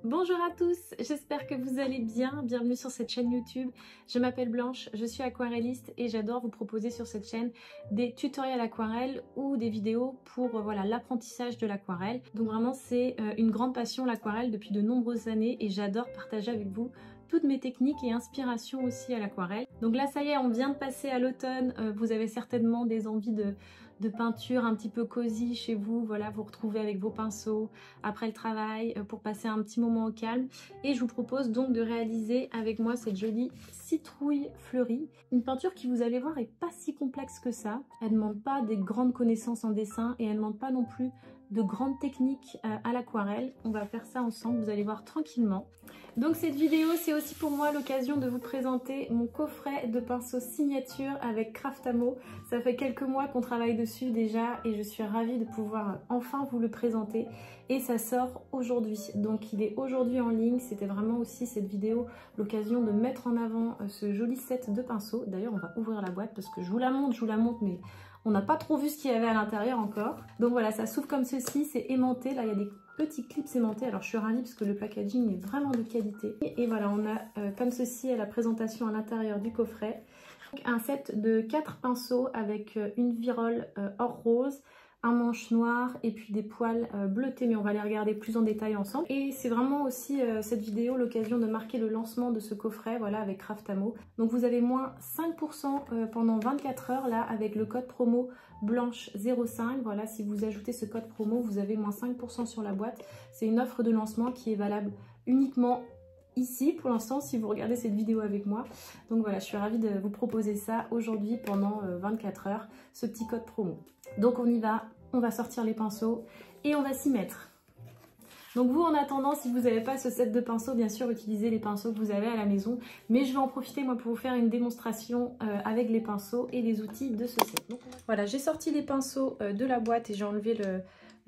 Bonjour à tous, j'espère que vous allez bien. Bienvenue sur cette chaîne YouTube. Je m'appelle Blanche, je suis aquarelliste et j'adore vous proposer sur cette chaîne des tutoriels aquarelle ou des vidéos pour l'apprentissage de l'aquarelle. Donc vraiment c'est une grande passion l'aquarelle depuis de nombreuses années et j'adore partager avec vous toutes mes techniques et inspirations aussi à l'aquarelle. Donc là ça y est, on vient de passer à l'automne, vous avez certainement des envies de peinture un petit peu cosy chez vous, voilà, vous retrouvez avec vos pinceaux après le travail pour passer un petit moment au calme. Et je vous propose donc de réaliser avec moi cette jolie citrouille fleurie. Une peinture qui, vous allez voir, est pas si complexe que ça. Elle ne demande pas des grandes connaissances en dessin et elle ne demande pas non plus de grandes techniques à l'aquarelle. On va faire ça ensemble, vous allez voir tranquillement. Donc cette vidéo, c'est aussi pour moi l'occasion de vous présenter mon coffret de pinceaux signature avec Craftamo. Ça fait quelques mois qu'on travaille dessus déjà et je suis ravie de pouvoir enfin vous le présenter. Et ça sort aujourd'hui, donc il est aujourd'hui en ligne. C'était vraiment aussi cette vidéo l'occasion de mettre en avant ce joli set de pinceaux. D'ailleurs on va ouvrir la boîte parce que je vous la montre mais on n'a pas trop vu ce qu'il y avait à l'intérieur encore. Donc voilà, ça s'ouvre comme ceci, c'est aimanté. Là, il y a des petits clips aimantés. Alors, je suis ravie parce que le packaging est vraiment de qualité. Et voilà, on a comme ceci à la présentation à l'intérieur du coffret. Donc, un set de 4 pinceaux avec une virole or rose, un manche noir et puis des poils bleutés, mais on va les regarder plus en détail ensemble. Et c'est vraiment aussi cette vidéo l'occasion de marquer le lancement de ce coffret, voilà, avec Craftamo. Donc vous avez moins 5% pendant 24 heures là avec le code promo Blanche05. Voilà, si vous ajoutez ce code promo, vous avez moins 5% sur la boîte. C'est une offre de lancement qui est valable uniquement ici pour l'instant si vous regardez cette vidéo avec moi. Donc voilà, je suis ravie de vous proposer ça aujourd'hui pendant 24 heures, ce petit code promo. Donc on y va, on va sortir les pinceaux et on va s'y mettre. Donc vous, en attendant, si vous n'avez pas ce set de pinceaux, bien sûr utilisez les pinceaux que vous avez à la maison, mais je vais en profiter moi pour vous faire une démonstration avec les pinceaux et les outils de ce set. Donc, voilà, j'ai sorti les pinceaux de la boîte et j'ai enlevé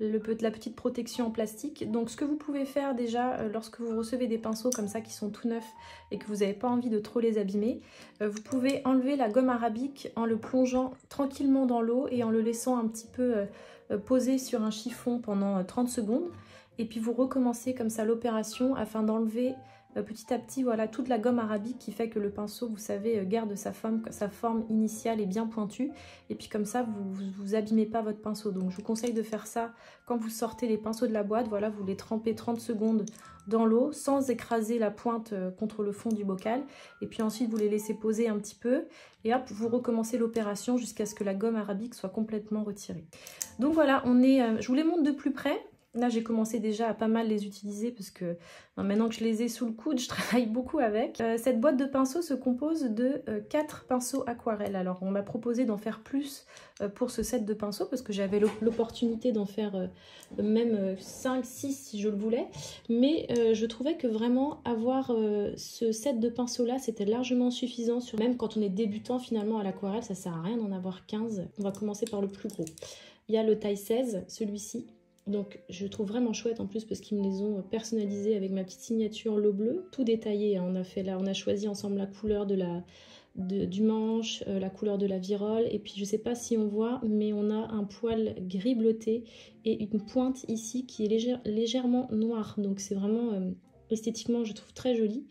la petite protection en plastique. Donc ce que vous pouvez faire déjà lorsque vous recevez des pinceaux comme ça qui sont tout neufs et que vous n'avez pas envie de trop les abîmer, vous pouvez enlever la gomme arabique en le plongeant tranquillement dans l'eau et en le laissant un petit peu poser sur un chiffon pendant 30 secondes. Et puis vous recommencez comme ça l'opération afin d'enlever petit à petit voilà, toute la gomme arabique qui fait que le pinceau, vous savez, garde sa forme initiale et bien pointue. Et puis comme ça, vous abîmez pas votre pinceau. Donc je vous conseille de faire ça quand vous sortez les pinceaux de la boîte. Voilà, vous les trempez 30 secondes dans l'eau sans écraser la pointe contre le fond du bocal. Et puis ensuite, vous les laissez poser un petit peu. Et hop, vous recommencez l'opération jusqu'à ce que la gomme arabique soit complètement retirée. Donc voilà, je vous les montre de plus près. Là, j'ai commencé déjà à pas mal les utiliser parce que maintenant que je les ai sous le coude, je travaille beaucoup avec. Cette boîte de pinceaux se compose de 4 pinceaux aquarelles. Alors, on m'a proposé d'en faire plus pour ce set de pinceaux parce que j'avais l'opportunité d'en faire même 5, 6 si je le voulais. Mais je trouvais que vraiment avoir ce set de pinceaux-là, c'était largement suffisant. Même quand on est débutant finalement à l'aquarelle, ça sert à rien d'en avoir 15. On va commencer par le plus gros. Il y a le taille 16, celui-ci. Donc je trouve vraiment chouette en plus parce qu'ils me les ont personnalisés avec ma petite signature l'eau bleue, tout détaillé. Hein. On a choisi ensemble la couleur du manche, la couleur de la virole et puis je sais pas si on voit mais on a un poil gris bleuté et une pointe ici qui est légèrement noire. Donc c'est vraiment esthétiquement je trouve très joli.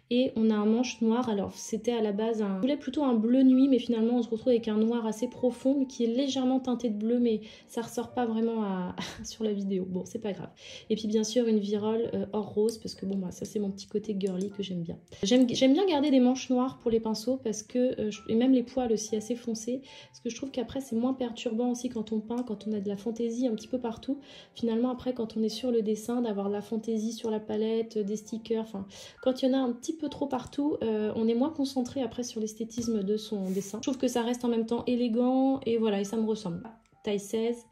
Et on a un manche noir, alors c'était à la base je voulais plutôt un bleu nuit mais finalement on se retrouve avec un noir assez profond mais qui est légèrement teinté de bleu mais ça ressort pas vraiment sur la vidéo, bon c'est pas grave. Et puis bien sûr une virole or rose parce que bon bah, ça c'est mon petit côté girly que j'aime bien. J'aime bien garder des manches noires pour les pinceaux parce que, et même les poils aussi assez foncés, parce que je trouve qu'après c'est moins perturbant aussi quand on peint, quand on a de la fantaisie un petit peu partout. Finalement après quand on est sur le dessin, d'avoir de la fantaisie sur la palette, des stickers, enfin quand il y en a un petit peu trop partout, on est moins concentré après sur l'esthétisme de son dessin. Je trouve que ça reste en même temps élégant et voilà, et ça me ressemble. Taille 16,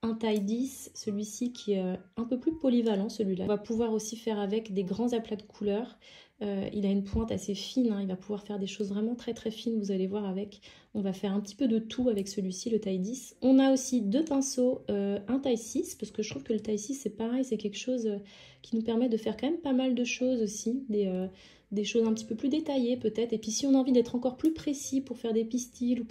un taille 10, celui-ci qui est un peu plus polyvalent celui-là. On va pouvoir aussi faire avec des grands aplats de couleurs. Il a une pointe assez fine, hein. Il va pouvoir faire des choses vraiment très très fines, vous allez voir avec. On va faire un petit peu de tout avec celui-ci, le taille 10. On a aussi deux pinceaux, un taille 6, parce que je trouve que le taille 6 c'est pareil, c'est quelque chose qui nous permet de faire quand même pas mal de choses aussi, des choses un petit peu plus détaillées peut-être. Et puis si on a envie d'être encore plus précis pour faire des pistils ou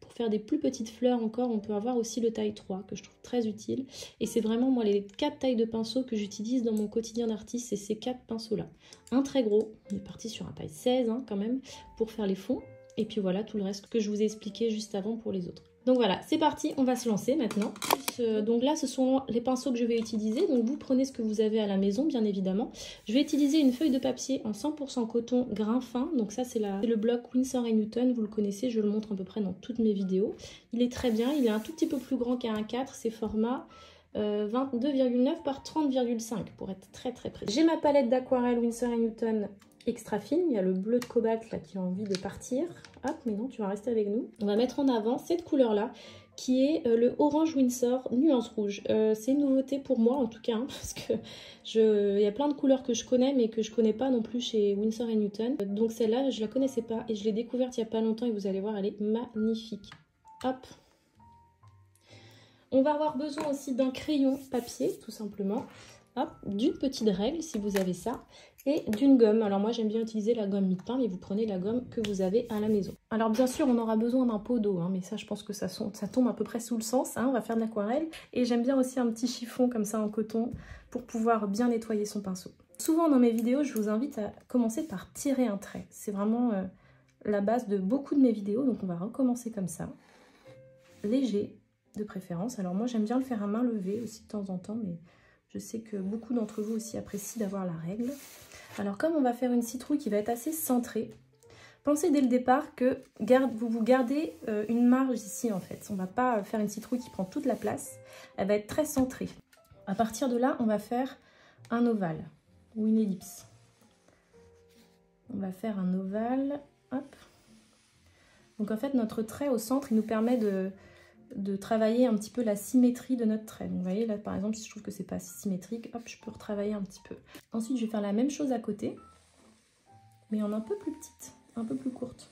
Pour faire des plus petites fleurs encore, on peut avoir aussi le taille 3 que je trouve très utile. Et c'est vraiment moi les 4 tailles de pinceaux que j'utilise dans mon quotidien d'artiste, c'est ces 4 pinceaux-là. Un très gros, on est parti sur un taille 16 hein, quand même, pour faire les fonds. Et puis voilà tout le reste que je vous ai expliqué juste avant pour les autres. Donc voilà, c'est parti, on va se lancer maintenant. Donc là, ce sont les pinceaux que je vais utiliser. Donc vous prenez ce que vous avez à la maison, bien évidemment. Je vais utiliser une feuille de papier en 100% coton grain fin. Donc ça, c'est le bloc Winsor & Newton. Vous le connaissez, je le montre à peu près dans toutes mes vidéos. Il est très bien, il est un tout petit peu plus grand qu'un 4. C'est format 22,9 par 30,5 pour être très précis. J'ai ma palette d'aquarelle Winsor & Newton extra fine, il y a le bleu de cobalt là qui a envie de partir. Hop, mais non, tu vas rester avec nous. On va mettre en avant cette couleur là qui est le orange Winsor nuance rouge. C'est une nouveauté pour moi en tout cas, hein, parce que il y a plein de couleurs que je connais mais que je connais pas non plus chez Winsor & Newton. Donc celle-là, je la connaissais pas et je l'ai découverte il y a pas longtemps et vous allez voir, elle est magnifique. Hop. On va avoir besoin aussi d'un crayon papier, tout simplement. D'une petite règle si vous avez ça et d'une gomme. Alors moi j'aime bien utiliser la gomme mie-de-pain, mais vous prenez la gomme que vous avez à la maison. Alors bien sûr on aura besoin d'un pot d'eau, hein, mais ça je pense que ça tombe à peu près sous le sens, hein, on va faire de l'aquarelle. Et j'aime bien aussi un petit chiffon comme ça en coton pour pouvoir bien nettoyer son pinceau. Souvent dans mes vidéos je vous invite à commencer par tirer un trait. C'est vraiment la base de beaucoup de mes vidéos, donc on va recommencer comme ça. Léger de préférence. Alors moi j'aime bien le faire à main levée aussi de temps en temps, mais je sais que beaucoup d'entre vous aussi apprécient d'avoir la règle. Alors comme on va faire une citrouille qui va être assez centrée, pensez dès le départ que vous gardez une marge ici en fait. On ne va pas faire une citrouille qui prend toute la place, elle va être très centrée. À partir de là, on va faire un ovale ou une ellipse. On va faire un ovale, hop. Donc en fait notre trait au centre, il nous permet de travailler un petit peu la symétrie de notre trait. Donc vous voyez là par exemple si je trouve que c'est pas assez symétrique, hop je peux retravailler un petit peu. Ensuite je vais faire la même chose à côté, mais en un peu plus petite, un peu plus courte.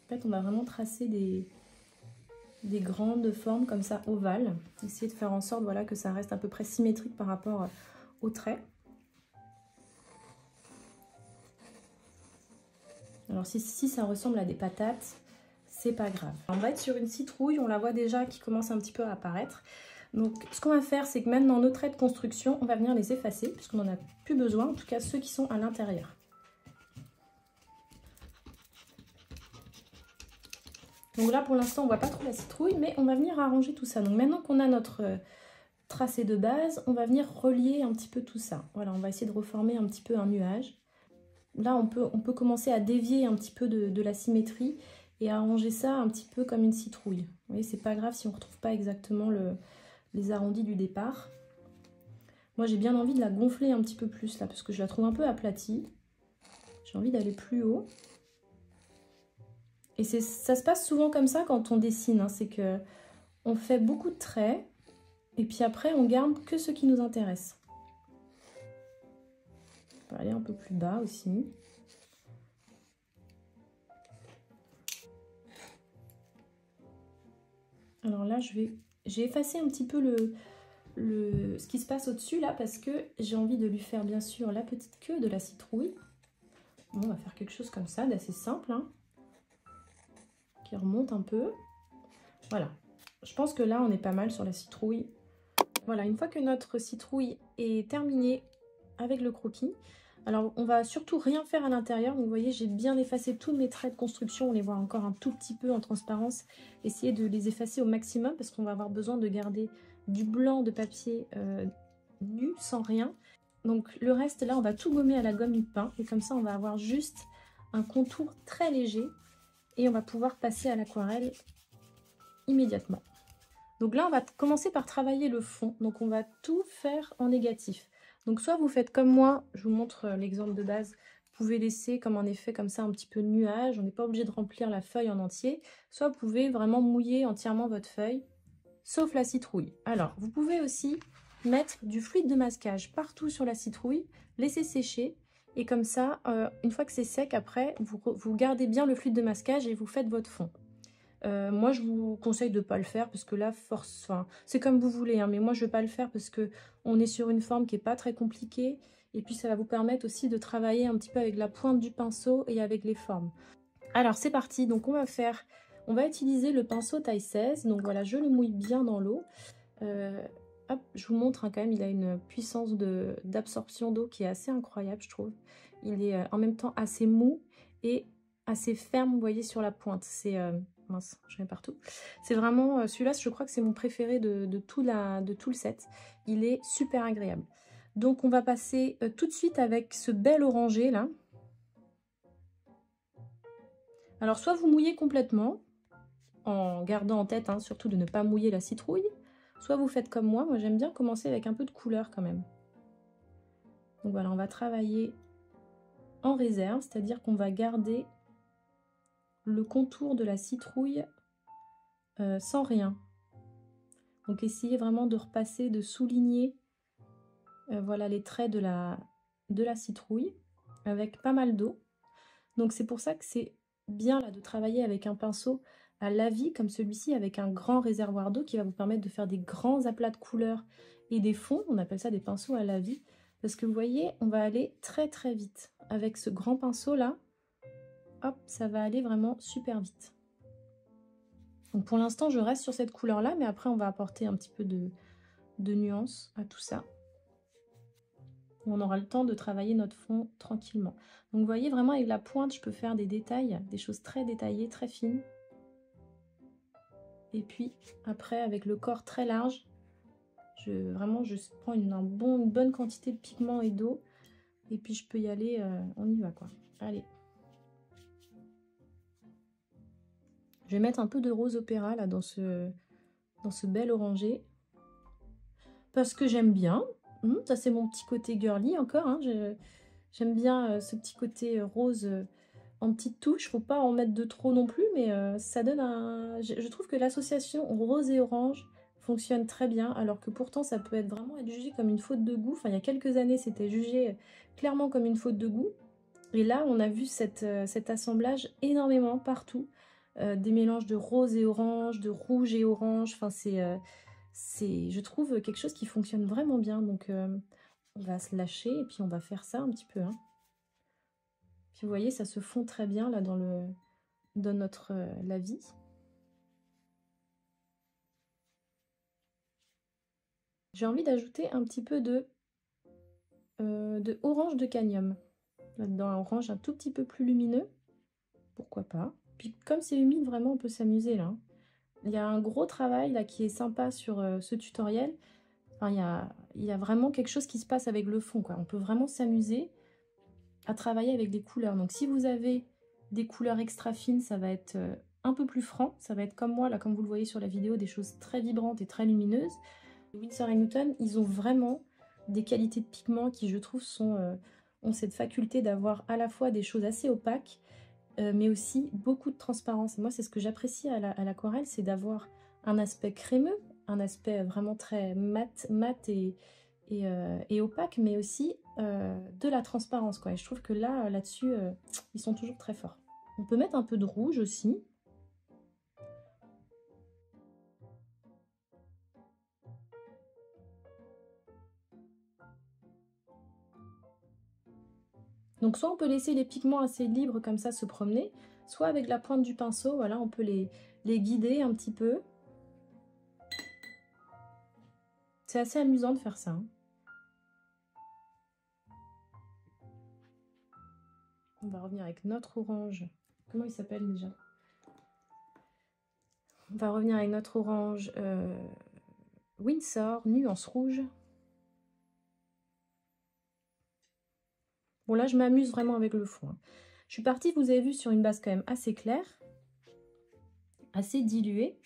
En fait on va vraiment tracer des grandes formes comme ça ovales. Essayer de faire en sorte voilà, que ça reste à peu près symétrique par rapport au trait. Alors si ça ressemble à des patates, c'est pas grave. On va être sur une citrouille, on la voit déjà qui commence un petit peu à apparaître. Donc ce qu'on va faire, c'est que maintenant nos traits de construction, on va venir les effacer puisqu'on n'en a plus besoin, en tout cas ceux qui sont à l'intérieur. Donc là pour l'instant on voit pas trop la citrouille, mais on va venir arranger tout ça. Donc maintenant qu'on a notre tracé de base, on va venir relier un petit peu tout ça. Voilà, on va essayer de reformer un petit peu un nuage. Là on peut commencer à dévier un petit peu de la symétrie et arranger ça un petit peu comme une citrouille. Vous voyez, c'est pas grave si on ne retrouve pas exactement les arrondis du départ. Moi, j'ai bien envie de la gonfler un petit peu plus là, parce que je la trouve un peu aplatie. J'ai envie d'aller plus haut. Et ça se passe souvent comme ça quand on dessine, hein, c'est que on fait beaucoup de traits, et puis après, on garde que ce qui nous intéresse. On va aller un peu plus bas aussi. Alors là, j'ai effacé un petit peu ce qui se passe au-dessus là parce que j'ai envie de lui faire bien sûr la petite queue de la citrouille. Bon, on va faire quelque chose comme ça, d'assez simple, hein, qui remonte un peu. Voilà, je pense que là on est pas mal sur la citrouille. Voilà, une fois que notre citrouille est terminée avec le croquis, alors on va surtout rien faire à l'intérieur. Donc vous voyez, j'ai bien effacé tous mes traits de construction. On les voit encore un tout petit peu en transparence. Essayez de les effacer au maximum parce qu'on va avoir besoin de garder du blanc de papier nu, sans rien. Donc le reste là, on va tout gommer à la gomme mie-de-pain. Et comme ça, on va avoir juste un contour très léger. Et on va pouvoir passer à l'aquarelle immédiatement. Donc là, on va commencer par travailler le fond. Donc on va tout faire en négatif. Donc soit vous faites comme moi, je vous montre l'exemple de base, vous pouvez laisser comme un effet comme ça un petit peu de nuage, on n'est pas obligé de remplir la feuille en entier, soit vous pouvez vraiment mouiller entièrement votre feuille, sauf la citrouille. Alors vous pouvez aussi mettre du fluide de masquage partout sur la citrouille, laisser sécher, et comme ça, une fois que c'est sec, après, vous gardez bien le fluide de masquage et vous faites votre fond. Moi je vous conseille de ne pas le faire parce que là c'est comme vous voulez, hein, mais moi je ne vais pas le faire parce que on est sur une forme qui n'est pas très compliquée et puis ça va vous permettre aussi de travailler un petit peu avec la pointe du pinceau et avec les formes. Alors c'est parti, donc on va utiliser le pinceau taille 16. Donc voilà, je le mouille bien dans l'eau. Hop, je vous montre hein, quand même, il a une puissance d'absorption d'eau qui est assez incroyable, je trouve. Il est en même temps assez mou et assez ferme, vous voyez, sur la pointe. C'est mince, je mets partout. C'est vraiment celui-là, je crois que c'est mon préféré de tout le set. Il est super agréable. Donc on va passer tout de suite avec ce bel orangé là. Alors soit vous mouillez complètement, en gardant en tête hein, surtout de ne pas mouiller la citrouille, soit vous faites comme moi j'aime bien commencer avec un peu de couleur quand même. Donc voilà, on va travailler en réserve, c'est-à-dire qu'on va garder le contour de la citrouille sans rien. Donc essayez vraiment de repasser, de souligner voilà, les traits de la citrouille avec pas mal d'eau. Donc c'est pour ça que c'est bien là de travailler avec un pinceau à la-vie comme celui-ci, avec un grand réservoir d'eau qui va vous permettre de faire des grands aplats de couleurs et des fonds. On appelle ça des pinceaux à la-vie parce que vous voyez, on va aller très très vite avec ce grand pinceau là. Hop, ça va aller vraiment super vite. Donc pour l'instant je reste sur cette couleur là, mais après on va apporter un petit peu de nuance à tout ça. On aura le temps de travailler notre fond tranquillement. Donc vous voyez vraiment avec la pointe je peux faire des détails, des choses très détaillées, très fines. Et puis après avec le corps très large, je prends une bonne quantité de pigments et d'eau. Et puis je peux y aller, on y va quoi. Allez. Je vais mettre un peu de rose opéra là dans ce bel orangé. Parce que j'aime bien. Ça c'est mon petit côté girly encore. Hein. J'aime bien ce petit côté rose en petite touche. Faut pas en mettre de trop non plus, mais ça donne un... Je trouve que l'association rose et orange fonctionne très bien, alors que pourtant ça peut vraiment être jugé comme une faute de goût. Enfin, il y a quelques années, c'était jugé clairement comme une faute de goût. Et là, on a vu cet assemblage énormément partout. Des mélanges de rose et orange, de rouge et orange. Enfin, c'est, je trouve, quelque chose qui fonctionne vraiment bien. Donc, on va se lâcher et puis on va faire ça un petit peu. Hein. Puis vous voyez, ça se fond très bien là dans notre la vie. J'ai envie d'ajouter un petit peu de orange de cadmium. Là-dedans, un orange un tout petit peu plus lumineux. Pourquoi pas. Puis comme c'est humide, vraiment, on peut s'amuser là. Il y a un gros travail là qui est sympa sur ce tutoriel. Enfin, il y a vraiment quelque chose qui se passe avec le fond, quoi. On peut vraiment s'amuser à travailler avec des couleurs. Donc si vous avez des couleurs extra fines, ça va être un peu plus franc. Ça va être comme moi, là, comme vous le voyez sur la vidéo, des choses très vibrantes et très lumineuses. Winsor & Newton, ils ont vraiment des qualités de pigments qui, je trouve, ont cette faculté d'avoir à la fois des choses assez opaques, mais aussi beaucoup de transparence. Et moi, c'est ce que j'apprécie à l'aquarelle, c'est d'avoir un aspect crémeux, un aspect vraiment très mat et opaque, mais aussi de la transparence, quoi. Et je trouve que là-dessus, ils sont toujours très forts. On peut mettre un peu de rouge aussi. Donc soit on peut laisser les pigments assez libres comme ça se promener, soit avec la pointe du pinceau, voilà, on peut les guider un petit peu. C'est assez amusant de faire ça. Hein. On va revenir avec notre orange. Comment il s'appelle déjà? On va revenir avec notre orange Winsor, nuance rouge. Bon là je m'amuse vraiment avec le fond. Hein. Je suis partie, vous avez vu, sur une base quand même assez claire, assez diluée,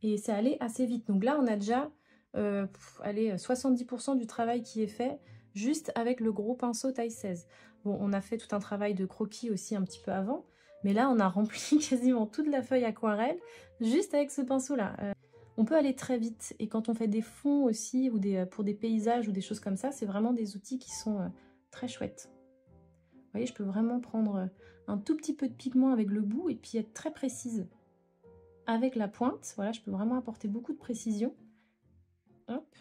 et ça allait assez vite. Donc là on a déjà allez, 70% du travail qui est fait juste avec le gros pinceau taille 16. Bon, on a fait tout un travail de croquis aussi un petit peu avant, mais là on a rempli quasiment toute la feuille aquarelle juste avec ce pinceau là. On peut aller très vite, et quand on fait des fonds aussi, ou pour des paysages ou des choses comme ça, c'est vraiment des outils qui sont très chouettes. Vous voyez, je peux vraiment prendre un tout petit peu de pigment avec le bout et puis être très précise avec la pointe. Voilà, je peux vraiment apporter beaucoup de précision. Hop.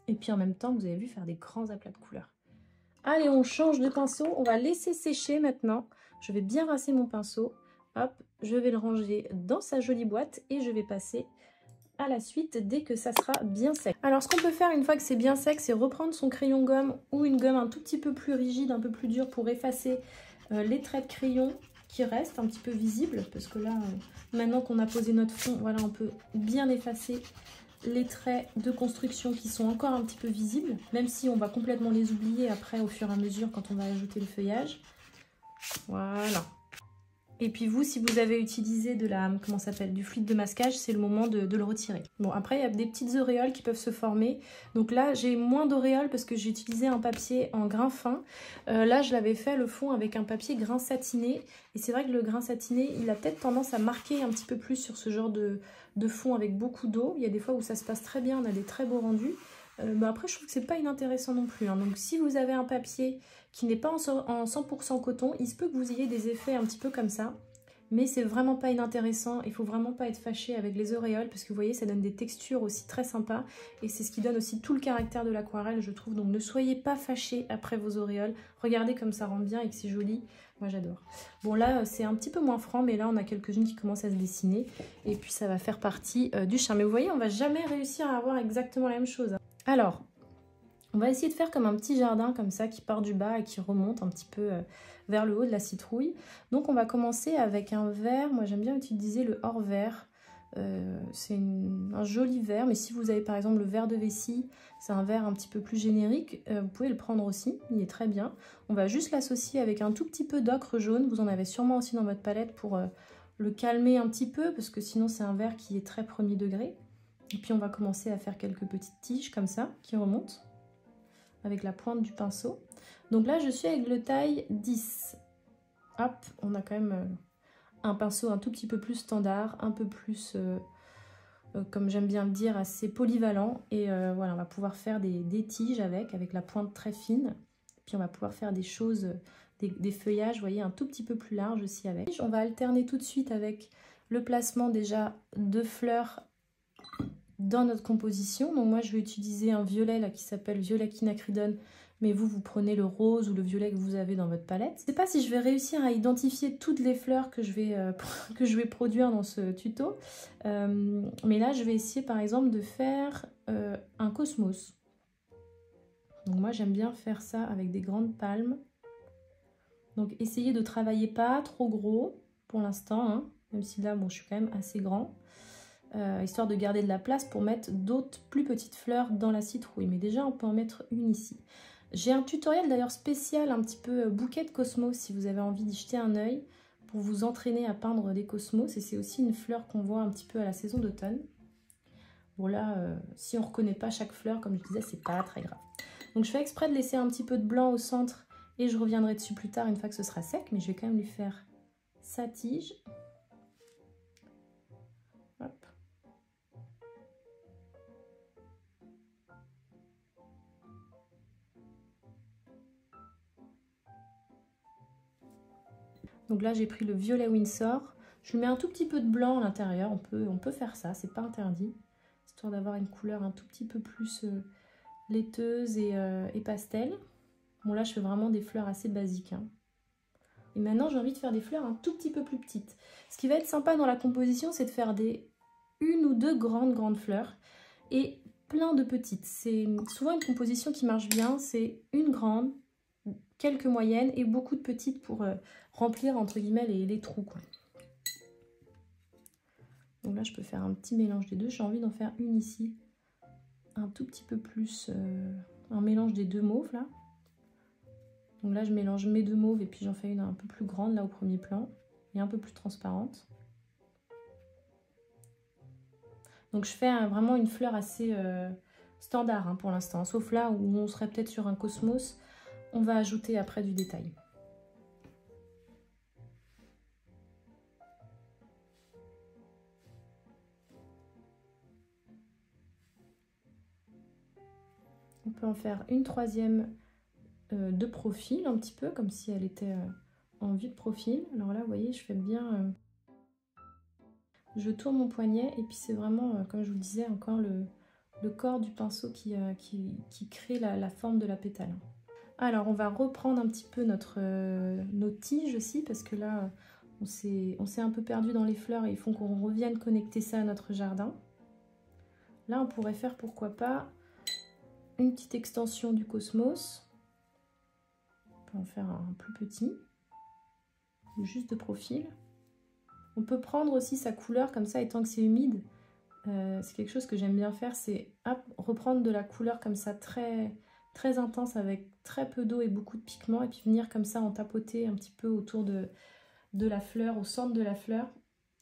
Et puis en même temps, vous avez vu, faire des grands aplats de couleurs. Allez, on change de pinceau. On va laisser sécher maintenant. Je vais bien rincer mon pinceau. Hop, je vais le ranger dans sa jolie boîte et je vais passer à la suite dès que ça sera bien sec. Alors ce qu'on peut faire une fois que c'est bien sec, c'est reprendre son crayon gomme ou une gomme un tout petit peu plus rigide, un peu plus dure pour effacer les traits de crayon qui restent un petit peu visibles. Parce que là, maintenant qu'on a posé notre fond, voilà, on peut bien effacer les traits de construction qui sont encore un petit peu visibles, même si on va complètement les oublier après au fur et à mesure quand on va ajouter le feuillage. Voilà. Et puis vous, si vous avez utilisé de la, comment ça s'appelle, du fluide de masquage, c'est le moment de le retirer. Bon, après, il y a des petites auréoles qui peuvent se former. Donc là, j'ai moins d'auréoles parce que j'ai utilisé un papier en grain fin. Là, je l'avais fait le fond avec un papier grain satiné. Et c'est vrai que le grain satiné, il a peut-être tendance à marquer un petit peu plus sur ce genre de fond avec beaucoup d'eau. Il y a des fois où ça se passe très bien, on a des très beaux rendus. Mais après, je trouve que c'est pas inintéressant non plus. Hein. Donc si vous avez un papier qui n'est pas en 100% coton, il se peut que vous ayez des effets un petit peu comme ça. Mais c'est vraiment pas inintéressant. Il faut vraiment pas être fâché avec les auréoles parce que vous voyez, ça donne des textures aussi très sympas. Et c'est ce qui donne aussi tout le caractère de l'aquarelle, je trouve. Donc ne soyez pas fâchés après vos auréoles. Regardez comme ça rend bien et que c'est joli. Moi j'adore. Bon là c'est un petit peu moins franc, mais là on a quelques-unes qui commencent à se dessiner. Et puis ça va faire partie du charme. Mais vous voyez, on va jamais réussir à avoir exactement la même chose. Alors, on va essayer de faire comme un petit jardin comme ça qui part du bas et qui remonte un petit peu vers le haut de la citrouille. Donc on va commencer avec un vert. Moi j'aime bien utiliser le hors vert. C'est un joli vert, mais si vous avez par exemple le vert de vessie, c'est un vert un petit peu plus générique, vous pouvez le prendre aussi, il est très bien. On va juste l'associer avec un tout petit peu d'ocre jaune. Vous en avez sûrement aussi dans votre palette pour le calmer un petit peu, parce que sinon c'est un vert qui est très premier degré. Et puis on va commencer à faire quelques petites tiges comme ça qui remontent avec la pointe du pinceau. Donc là je suis avec le taille 10. Hop, on a quand même un pinceau un tout petit peu plus standard, un peu plus, comme j'aime bien le dire, assez polyvalent. Et voilà, on va pouvoir faire des tiges avec la pointe très fine. Puis on va pouvoir faire des choses, des feuillages, vous voyez, un tout petit peu plus large aussi avec. On va alterner tout de suite avec le placement déjà de fleurs dans notre composition. Donc moi je vais utiliser un violet là qui s'appelle Violet Quinacridone, mais vous prenez le rose ou le violet que vous avez dans votre palette. Je ne sais pas si je vais réussir à identifier toutes les fleurs que je vais produire dans ce tuto, mais là je vais essayer par exemple de faire un cosmos. Donc moi j'aime bien faire ça avec des grandes palmes. Donc essayez de travailler pas trop gros pour l'instant, hein, même si là bon, je suis quand même assez grand. Histoire de garder de la place pour mettre d'autres plus petites fleurs dans la citrouille. Mais déjà, on peut en mettre une ici. J'ai un tutoriel d'ailleurs spécial, un petit peu bouquet de cosmos, si vous avez envie d'y jeter un œil, pour vous entraîner à peindre des cosmos. Et c'est aussi une fleur qu'on voit un petit peu à la saison d'automne. Bon là, si on ne reconnaît pas chaque fleur, comme je disais, c'est pas très grave. Donc je fais exprès de laisser un petit peu de blanc au centre et je reviendrai dessus plus tard une fois que ce sera sec. Mais je vais quand même lui faire sa tige. Hop. Donc là, j'ai pris le violet Winsor. Je lui mets un tout petit peu de blanc à l'intérieur. On peut faire ça, c'est pas interdit. Histoire d'avoir une couleur un tout petit peu plus laiteuse et pastel. Bon, là, je fais vraiment des fleurs assez basiques. Hein. Et maintenant, j'ai envie de faire des fleurs un tout petit peu plus petites. Ce qui va être sympa dans la composition, c'est de faire une ou deux grandes fleurs et plein de petites. C'est souvent une composition qui marche bien. C'est une grande, quelques moyennes et beaucoup de petites pour remplir entre guillemets les trous quoi. Donc là je peux faire un petit mélange des deux. J'ai envie d'en faire une ici, un tout petit peu plus, un mélange des deux mauves là. Donc là je mélange mes deux mauves et puis j'en fais une un peu plus grande là au premier plan et un peu plus transparente. Donc je fais vraiment une fleur assez standard hein, pour l'instant, sauf là où on serait peut-être sur un cosmos. On va ajouter après du détail. On peut en faire une troisième de profil, un petit peu, comme si elle était en vue de profil. Alors là, vous voyez, je fais bien... je tourne mon poignet et puis c'est vraiment, comme je vous le disais, encore le corps du pinceau qui crée la forme de la pétale. Alors, on va reprendre un petit peu nos tiges aussi, parce que là, on s'est un peu perdu dans les fleurs et il faut qu'on revienne connecter ça à notre jardin. Là, on pourrait faire, pourquoi pas, une petite extension du cosmos. On peut en faire un plus petit, juste de profil. On peut prendre aussi sa couleur comme ça, et tant que c'est humide, c'est quelque chose que j'aime bien faire, c'est reprendre de la couleur comme ça, très, très intense, avec très peu d'eau et beaucoup de pigments, et puis venir comme ça en tapoter un petit peu autour de la fleur, au centre de la fleur.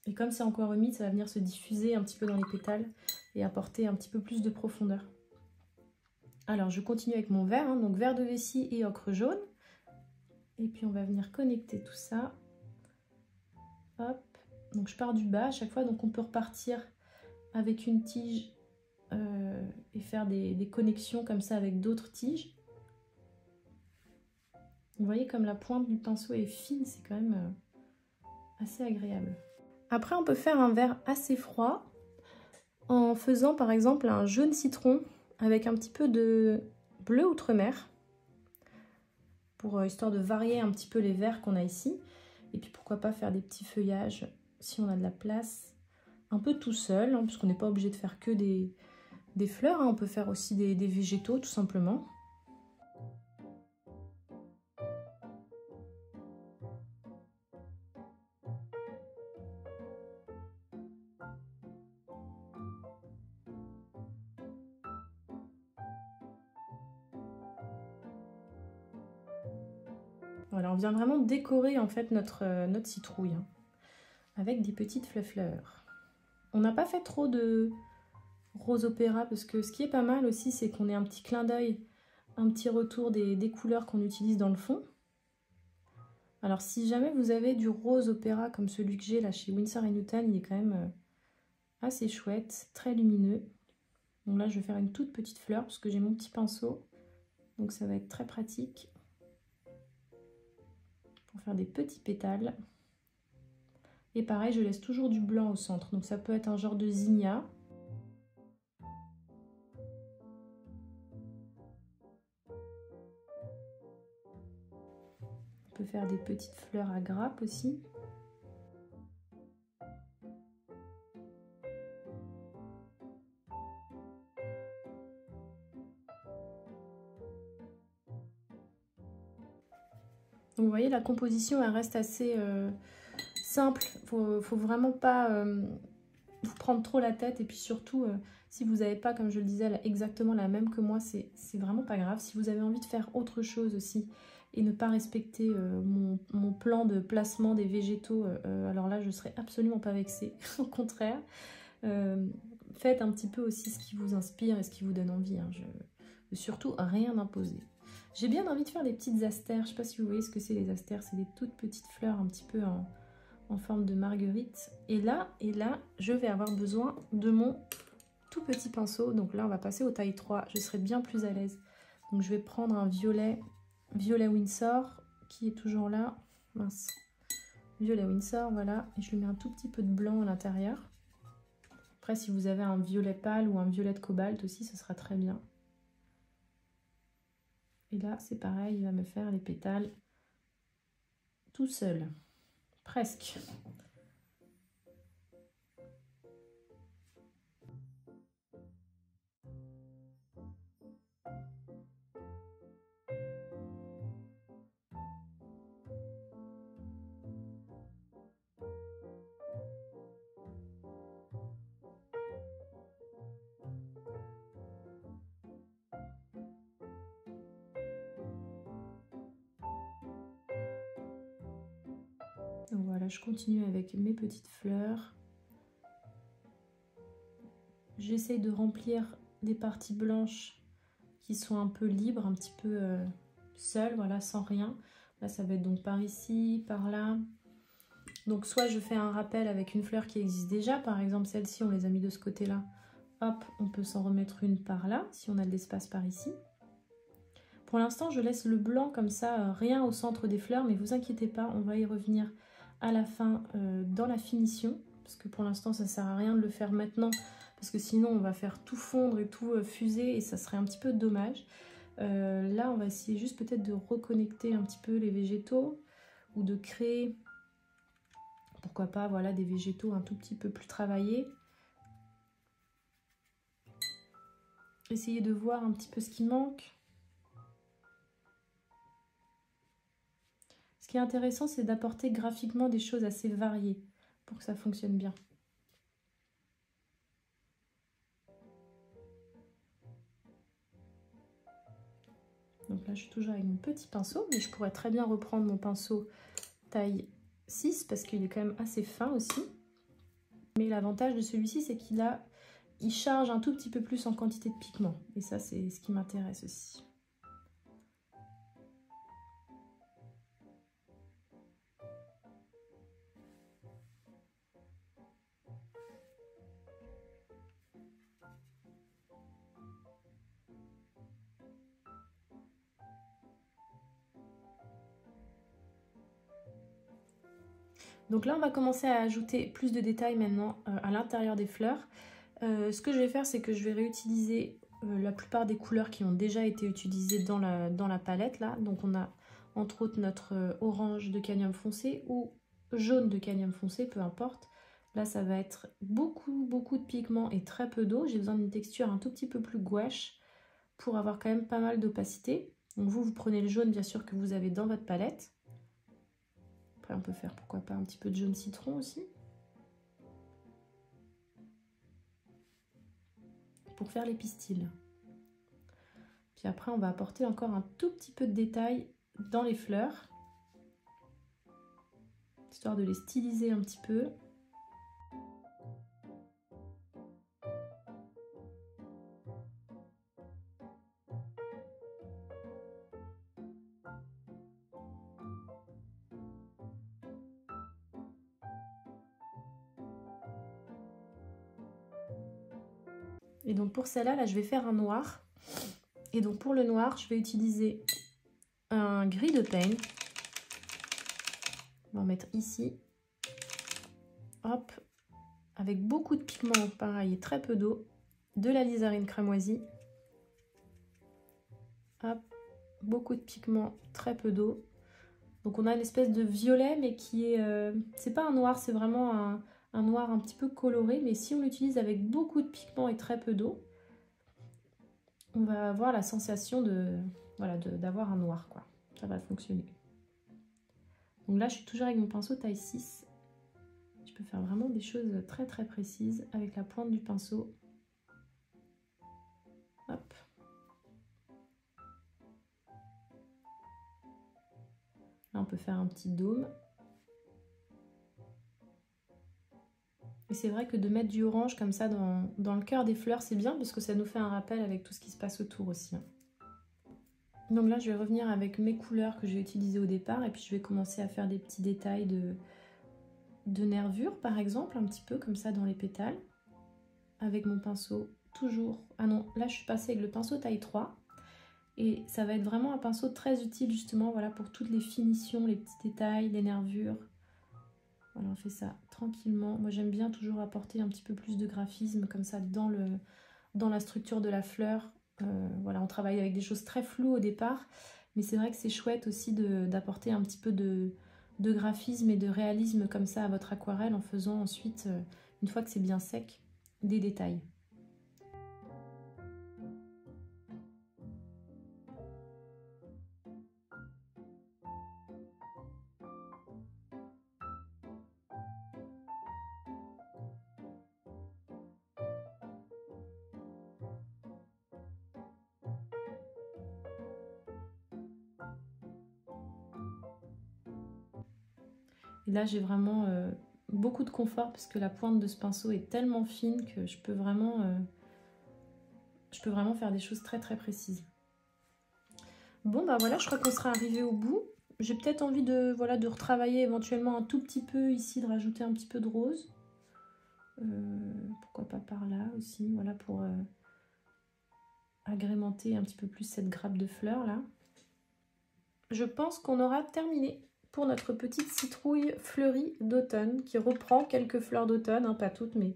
Et comme c'est encore humide, ça va venir se diffuser un petit peu dans les pétales et apporter un petit peu plus de profondeur. Alors, je continue avec mon vert, hein, donc vert de vessie et ocre jaune. Et puis, on va venir connecter tout ça. Hop. Donc, je pars du bas à chaque fois. Donc, on peut repartir avec une tige et faire des connexions comme ça avec d'autres tiges. Vous voyez comme la pointe du pinceau est fine, c'est quand même assez agréable. Après, on peut faire un vert assez froid en faisant par exemple un jaune citron avec un petit peu de bleu outre-mer, pour histoire de varier un petit peu les verts qu'on a ici. Et puis pourquoi pas faire des petits feuillages si on a de la place, un peu tout seul, hein, parce qu'on n'est pas obligé de faire que des fleurs, hein. On peut faire aussi des végétaux tout simplement. Voilà, on vient vraiment décorer en fait notre citrouille, hein, avec des petites fleurs. On n'a pas fait trop de rose opéra, parce que ce qui est pas mal aussi, c'est qu'on ait un petit clin d'œil, un petit retour des couleurs qu'on utilise dans le fond. Alors si jamais vous avez du rose opéra comme celui que j'ai là chez Winsor & Newton, il est quand même assez chouette, très lumineux. Donc là je vais faire une toute petite fleur parce que j'ai mon petit pinceau, donc ça va être très pratique pour faire des petits pétales. Et pareil, je laisse toujours du blanc au centre, donc ça peut être un genre de zinnia. On peut faire des petites fleurs à grappes aussi. Donc vous voyez, la composition elle reste assez simple. Faut vraiment pas vous prendre trop la tête. Et puis surtout, si vous n'avez pas, comme je le disais, exactement la même que moi, c'est vraiment pas grave. Si vous avez envie de faire autre chose aussi et ne pas respecter mon plan de placement des végétaux, alors là je serais absolument pas vexée. Au contraire, faites un petit peu aussi ce qui vous inspire et ce qui vous donne envie, hein. Surtout rien imposer. J'ai bien envie de faire des petites astères. Je ne sais pas si vous voyez ce que c'est les astères. C'est des toutes petites fleurs un petit peu en forme de marguerite. Et là, je vais avoir besoin de mon tout petit pinceau. Donc là, on va passer au taille 3. Je serai bien plus à l'aise. Donc je vais prendre un violet Winsor qui est toujours là. Mince. Violet Winsor, voilà. Et je lui mets un tout petit peu de blanc à l'intérieur. Après, si vous avez un violet pâle ou un violet de cobalt aussi, ce sera très bien. Et là, c'est pareil, il va me faire les pétales tout seul. Presque. Donc voilà, je continue avec mes petites fleurs. J'essaye de remplir des parties blanches qui sont un peu libres, un petit peu seules, voilà, sans rien. Là, ça va être donc par ici, par là. Donc soit je fais un rappel avec une fleur qui existe déjà, par exemple celle-ci, on les a mis de ce côté-là. Hop, on peut s'en remettre une par là, si on a de l'espace par ici. Pour l'instant, je laisse le blanc comme ça, rien au centre des fleurs, mais vous inquiétez pas, on va y revenir à la fin dans la finition, parce que pour l'instant, ça sert à rien de le faire maintenant, parce que sinon, on va faire tout fondre et tout fuser, et ça serait un petit peu dommage. Là, on va essayer juste peut-être de reconnecter un petit peu les végétaux ou de créer, pourquoi pas, voilà, des végétaux un tout petit peu plus travaillés. Essayer de voir un petit peu ce qui manque. Ce qui est intéressant, c'est d'apporter graphiquement des choses assez variées pour que ça fonctionne bien. Donc là, je suis toujours avec mon petit pinceau, mais je pourrais très bien reprendre mon pinceau taille 6 parce qu'il est quand même assez fin aussi. Mais l'avantage de celui-ci, c'est il charge un tout petit peu plus en quantité de pigment. Et ça, c'est ce qui m'intéresse aussi. Donc là, on va commencer à ajouter plus de détails maintenant à l'intérieur des fleurs. Ce que je vais faire, c'est que je vais réutiliser la plupart des couleurs qui ont déjà été utilisées dans la palette. Là. Donc on a entre autres notre orange de cadmium foncé ou jaune de cadmium foncé, peu importe. Là, ça va être beaucoup de pigments et très peu d'eau. J'ai besoin d'une texture un tout petit peu plus gouache pour avoir quand même pas mal d'opacité. Donc vous prenez le jaune, bien sûr, que vous avez dans votre palette. Après, on peut faire, pourquoi pas, un petit peu de jaune citron aussi. Pour faire les pistils. Puis après, on va apporter encore un tout petit peu de détail dans les fleurs. Histoire de les styliser un petit peu. Et donc pour celle-là, là, je vais faire un noir. Et donc pour le noir, je vais utiliser un gris de paint. On va en mettre ici. Hop. Avec beaucoup de pigments, pareil, et très peu d'eau. De l'alizarine cramoisie. Hop. Beaucoup de pigments, très peu d'eau. Donc on a une espèce de violet, mais qui est... c'est pas un noir, c'est vraiment un noir un petit peu coloré. Mais si on l'utilise avec beaucoup de pigments et très peu d'eau, on va avoir la sensation d'avoir un noir, quoi. Ça va fonctionner. Donc là, je suis toujours avec mon pinceau taille 6. Je peux faire vraiment des choses très précises avec la pointe du pinceau. Hop. Là, on peut faire un petit dôme. Et c'est vrai que de mettre du orange comme ça dans le cœur des fleurs, c'est bien parce que ça nous fait un rappel avec tout ce qui se passe autour aussi. Donc là, je vais revenir avec mes couleurs que j'ai utilisées au départ et puis je vais commencer à faire des petits détails de nervures, par exemple, un petit peu comme ça dans les pétales. Avec mon pinceau, toujours... Ah non, là, je suis passée avec le pinceau taille 3. Et ça va être vraiment un pinceau très utile, justement, voilà, pour toutes les finitions, les petits détails, les nervures. Voilà, on fait ça tranquillement. Moi, j'aime bien toujours apporter un petit peu plus de graphisme comme ça dans la structure de la fleur. Voilà, on travaille avec des choses très floues au départ, mais c'est vrai que c'est chouette aussi d'apporter un petit peu de graphisme et de réalisme comme ça à votre aquarelle en faisant ensuite, une fois que c'est bien sec, des détails. Et là, j'ai vraiment beaucoup de confort parce que la pointe de ce pinceau est tellement fine que je peux vraiment faire des choses très précises. Bon, bah voilà, je crois qu'on sera arrivé au bout. J'ai peut-être envie de retravailler éventuellement un tout petit peu ici, de rajouter un petit peu de rose. Pourquoi pas par là aussi, voilà, pour agrémenter un petit peu plus cette grappe de fleurs là. Je pense qu'on aura terminé pour notre petite citrouille fleurie d'automne qui reprend quelques fleurs d'automne, hein, pas toutes, mais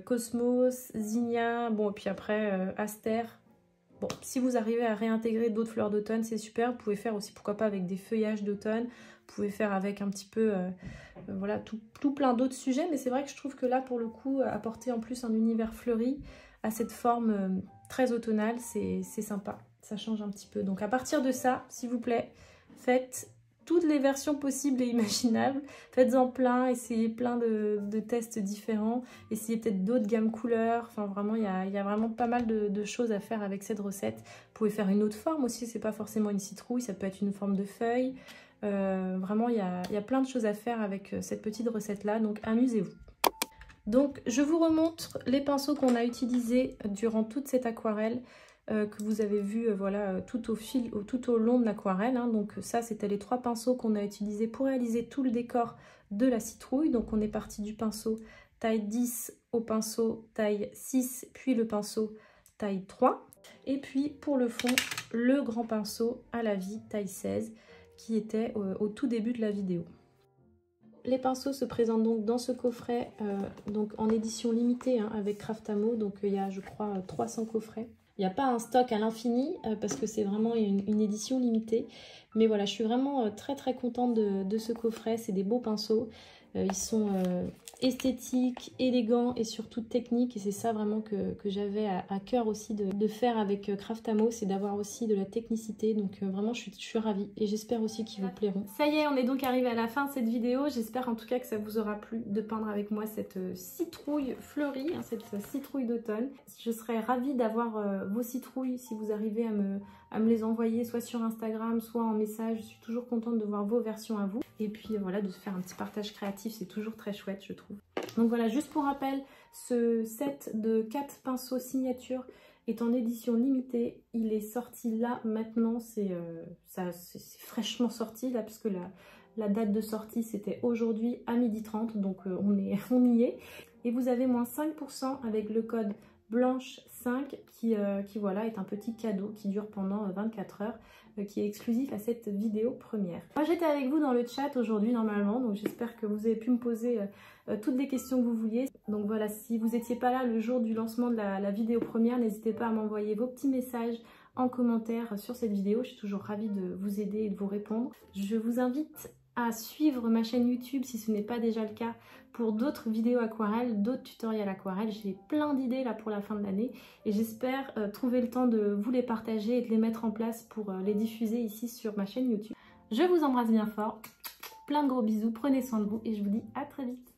Cosmos, Zinnia, bon, et puis après Aster. Bon, si vous arrivez à réintégrer d'autres fleurs d'automne, c'est super. Vous pouvez faire aussi, pourquoi pas, avec des feuillages d'automne. Vous pouvez faire avec un petit peu, voilà, tout plein d'autres sujets. Mais c'est vrai que je trouve que là, pour le coup, apporter en plus un univers fleuri à cette forme très automnale, c'est sympa. Ça change un petit peu. Donc à partir de ça, s'il vous plaît, faites toutes les versions possibles et imaginables. Faites-en plein, essayez plein de tests différents. Essayez peut-être d'autres gammes couleurs. Enfin vraiment, il y a vraiment pas mal de choses à faire avec cette recette. Vous pouvez faire une autre forme aussi. C'est pas forcément une citrouille, ça peut être une forme de feuille. Vraiment, il y a plein de choses à faire avec cette petite recette-là. Donc amusez-vous. Donc je vous remontre les pinceaux qu'on a utilisés durant toute cette aquarelle. Que vous avez vu voilà, tout au long de l'aquarelle. Hein. Donc ça, c'était les 3 pinceaux qu'on a utilisés pour réaliser tout le décor de la citrouille. Donc on est parti du pinceau taille 10 au pinceau taille 6, puis le pinceau taille 3. Et puis pour le fond, le grand pinceau à la vie taille 16 qui était au tout début de la vidéo. Les pinceaux se présentent donc dans ce coffret, donc en édition limitée hein, avec Craftamo. Donc il y a, je crois, 300 coffrets. Il n'y a pas un stock à l'infini parce que c'est vraiment une édition limitée. Mais voilà, je suis vraiment très contente de ce coffret. C'est des beaux pinceaux. Ils sont esthétiques, élégants et surtout techniques. Et c'est ça vraiment que j'avais à cœur aussi de faire avec Craftamo. C'est d'avoir aussi de la technicité. Donc vraiment, je suis ravie. Et j'espère aussi qu'ils vous plairont. Ça y est, on est donc arrivé à la fin de cette vidéo. J'espère en tout cas que ça vous aura plu de peindre avec moi cette citrouille fleurie, hein, cette citrouille d'automne. Je serais ravie d'avoir vos citrouilles si vous arrivez à me les envoyer soit sur Instagram, soit en message. Je suis toujours contente de voir vos versions à vous. Et puis voilà, de se faire un petit partage créatif, c'est toujours très chouette, je trouve. Donc voilà, juste pour rappel, ce set de 4 pinceaux signature est en édition limitée. Il est sorti là, maintenant, c'est fraîchement sorti là, puisque la date de sortie c'était aujourd'hui à 12h30, donc on y est. Et vous avez moins 5% avec le code Blanche5 qui voilà, est un petit cadeau qui dure pendant 24 heures, qui est exclusif à cette vidéo première. Moi j'étais avec vous dans le chat aujourd'hui normalement, donc j'espère que vous avez pu me poser toutes les questions que vous vouliez. Donc voilà, si vous n'étiez pas là le jour du lancement de la vidéo première, n'hésitez pas à m'envoyer vos petits messages en commentaire sur cette vidéo. Je suis toujours ravie de vous aider et de vous répondre. Je vous invite à suivre ma chaîne YouTube si ce n'est pas déjà le cas pour d'autres vidéos aquarelles, d'autres tutoriels aquarelles. J'ai plein d'idées là pour la fin de l'année et j'espère trouver le temps de vous les partager et de les mettre en place pour les diffuser ici sur ma chaîne YouTube. Je vous embrasse bien fort, plein de gros bisous, prenez soin de vous et je vous dis à très vite.